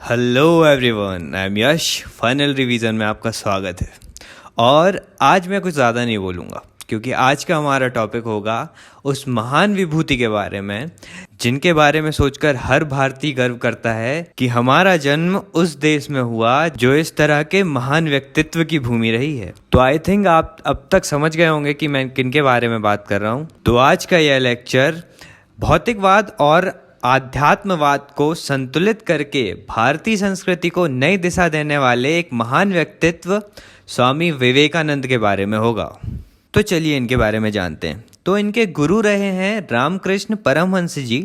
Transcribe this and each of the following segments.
Hello everyone, I am Yash. Final revision में आपका स्वागत है। और आज मैं कुछ ज़्यादा नहीं बोलूँगा क्योंकि आज का हमारा टॉपिक होगा उस महान विभूति के बारे में जिनके बारे में सोचकर हर भारतीय गर्व करता है कि हमारा जन्म उस देश में हुआ जो इस तरह के महान व्यक्तित्व की भूमि रही है। तो आई थिंक आप अब तक समझ गए होंगे कि मैं किन के बारे में बात कर रहा हूँ। तो आज का यह लेक्चर भौतिकवाद और आध्यात्मवाद को संतुलित करके भारतीय संस्कृति को नई दिशा देने वाले एक महान व्यक्तित्व स्वामी विवेकानंद के बारे में होगा। तो चलिए इनके बारे में जानते हैं। तो इनके गुरु रहे हैं रामकृष्ण परमहंस जी,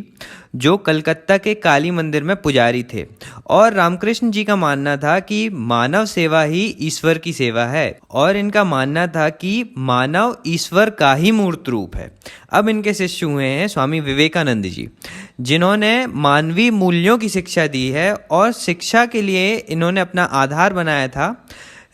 जो कलकत्ता के काली मंदिर में पुजारी थे। और रामकृष्ण जी का मानना था कि मानव सेवा ही ईश्वर की सेवा है, और इनका मानना था कि मानव ईश्वर का ही मूर्त रूप है। अब इनके शिष्य हुए हैं स्वामी विवेकानंद जी, जिन्होंने मानवीय मूल्यों की शिक्षा दी है, और शिक्षा के लिए इन्होंने अपना आधार बनाया था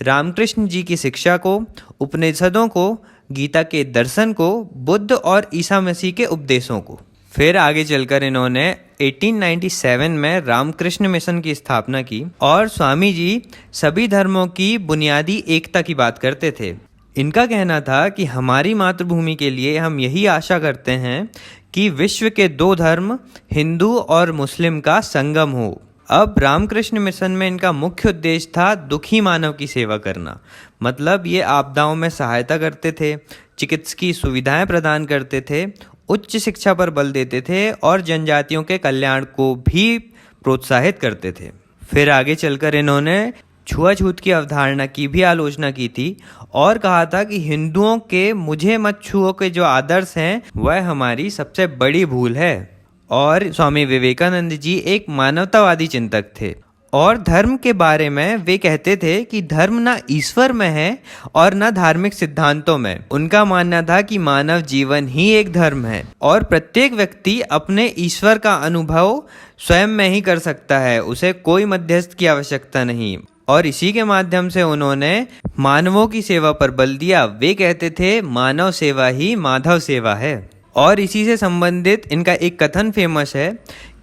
रामकृष्ण जी की शिक्षा को, उपनिषदों को, गीता के दर्शन को, बुद्ध और ईसा मसीह के उपदेशों को। फिर आगे चलकर इन्होंने 1897 में रामकृष्ण मिशन की स्थापना की, और स्वामी जी सभी धर्मों की बुनियादी एकता की बात करते थे। इनका कहना था कि हमारी मातृभूमि के लिए हम यही आशा करते हैं कि विश्व के दो धर्म, हिंदू और मुस्लिम का संगम हो। अब रामकृष्ण मिशन में इनका मुख्य उद्देश्य था दुखी मानव की सेवा करना। मतलब ये आपदाओं में सहायता करते थे, चिकित्सकीय सुविधाएं प्रदान करते थे, उच्च शिक्षा पर बल देते थे, और जनजातियों के कल्याण को भी प्रोत्साहित करते थे। फिर आगे चलकर इन्होंने छुआछूत की अवधारणा की भी आलोचना की थी, और कहा था कि हिंदुओं के मुझे मत छुओ के जो आदर्श हैं वह हमारी सबसे बड़ी भूल है। और स्वामी विवेकानंद जी एक मानवतावादी चिंतक थे, और धर्म के बारे में वे कहते थे कि धर्म ना ईश्वर में है और ना धार्मिक सिद्धांतों में। उनका मानना था कि मानव जीवन ही एक धर्म है, और प्रत्येक व्यक्ति अपने ईश्वर का अनुभव स्वयं में ही कर सकता है, उसे कोई मध्यस्थ की आवश्यकता नहीं। और इसी के माध्यम से उन्होंने मानवों की सेवा पर बल दिया। वे कहते थे मानव सेवा ही माधव सेवा है। और इसी से संबंधित इनका एक कथन फेमस है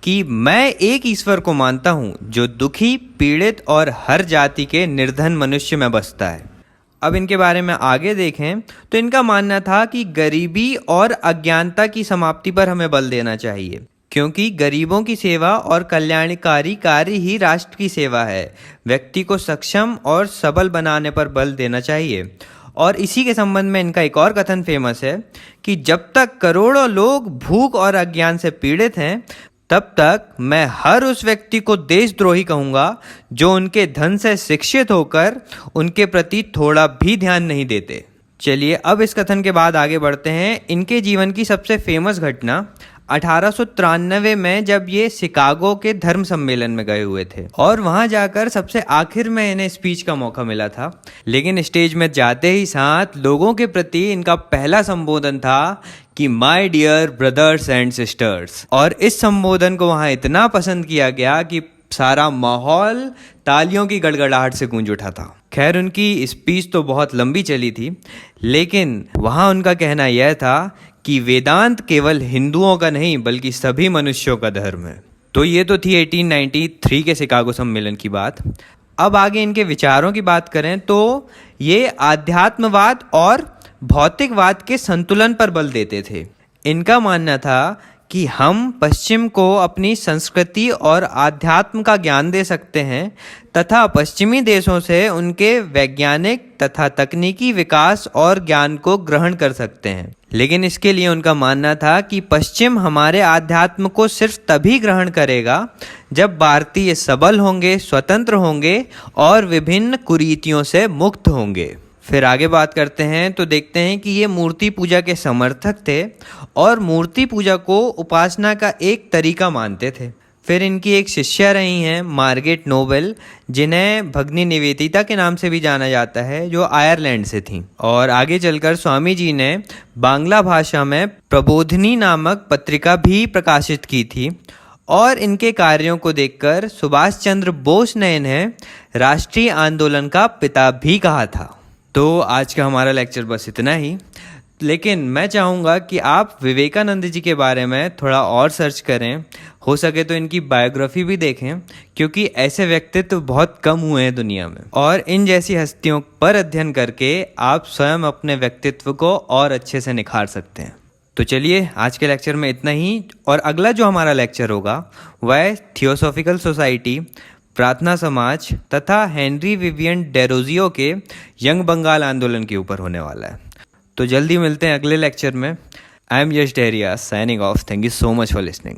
कि मैं एक ईश्वर को मानता हूँ जो दुखी, पीड़ित और हर जाति के निर्धन मनुष्य में बसता है। अब इनके बारे में आगे देखें तो इनका मानना था कि गरीबी और अज्ञानता की समाप्ति पर हमें बल देना चाहिए, क्योंकि गरीबों की सेवा और कल्याणकारी कार्य ही राष्ट्र की सेवा है। व्यक्ति को सक्षम और सबल बनाने पर बल देना चाहिए। और इसी के संबंध में इनका एक और कथन फेमस है कि जब तक करोड़ों लोग भूख और अज्ञान से पीड़ित हैं, तब तक मैं हर उस व्यक्ति को देशद्रोही कहूँगा जो उनके धन से शिक्षित होकर उनके प्रति थोड़ा भी ध्यान नहीं देते। चलिए अब इस कथन के बाद आगे बढ़ते हैं। इनके जीवन की सबसे फेमस घटना 1893 में, जब ये शिकागो के धर्म सम्मेलन में गए हुए थे, और वहां जाकर सबसे आखिर में इन्हें स्पीच का मौका मिला था। लेकिन स्टेज में जाते ही साथ लोगों के प्रति इनका पहला संबोधन था कि my dear brothers and sisters. और इस संबोधन को वहां इतना पसंद किया गया कि सारा माहौल तालियों की गड़गड़ाहट से गूंज उठा था। खैर, उनकी स्पीच तो बहुत लंबी चली थी, लेकिन वहां उनका कहना यह था कि वेदांत केवल हिंदुओं का नहीं बल्कि सभी मनुष्यों का धर्म है। तो ये तो थी 1893 के शिकागो सम्मेलन की बात। अब आगे इनके विचारों की बात करें तो ये आध्यात्मवाद और भौतिकवाद के संतुलन पर बल देते थे। इनका मानना था कि हम पश्चिम को अपनी संस्कृति और आध्यात्म का ज्ञान दे सकते हैं, तथा पश्चिमी देशों से उनके वैज्ञानिक तथा तकनीकी विकास और ज्ञान को ग्रहण कर सकते हैं। लेकिन इसके लिए उनका मानना था कि पश्चिम हमारे आध्यात्म को सिर्फ तभी ग्रहण करेगा जब भारतीय सबल होंगे, स्वतंत्र होंगे और विभिन्न कुरीतियों से मुक्त होंगे। फिर आगे बात करते हैं तो देखते हैं कि ये मूर्ति पूजा के समर्थक थे, और मूर्ति पूजा को उपासना का एक तरीका मानते थे। फिर इनकी एक शिष्या रही हैं मार्गरेट नोबल, जिन्हें भगनी निवेदिता के नाम से भी जाना जाता है, जो आयरलैंड से थीं। और आगे चलकर स्वामी जी ने बांग्ला भाषा में प्रबोधिनी नामक पत्रिका भी प्रकाशित की थी, और इनके कार्यों को देखकर सुभाष चंद्र बोस ने इन्हें राष्ट्रीय आंदोलन का पिता भी कहा था। तो आज का हमारा लेक्चर बस इतना ही। लेकिन मैं चाहूँगा कि आप विवेकानंद जी के बारे में थोड़ा और सर्च करें, हो सके तो इनकी बायोग्राफी भी देखें, क्योंकि ऐसे व्यक्तित्व बहुत कम हुए हैं दुनिया में। और इन जैसी हस्तियों पर अध्ययन करके आप स्वयं अपने व्यक्तित्व को और अच्छे से निखार सकते हैं। तो चलिए आज के लेक्चर में इतना ही, और अगला जो हमारा लेक्चर होगा वह थियोसॉफिकल सोसाइटी, प्रार्थना समाज तथा हेनरी विवियन डेरोजियो के यंग बंगाल आंदोलन के ऊपर होने वाला है। तो जल्दी मिलते हैं अगले लेक्चर में। I am Yash Deria signing off. Thank you so much for listening.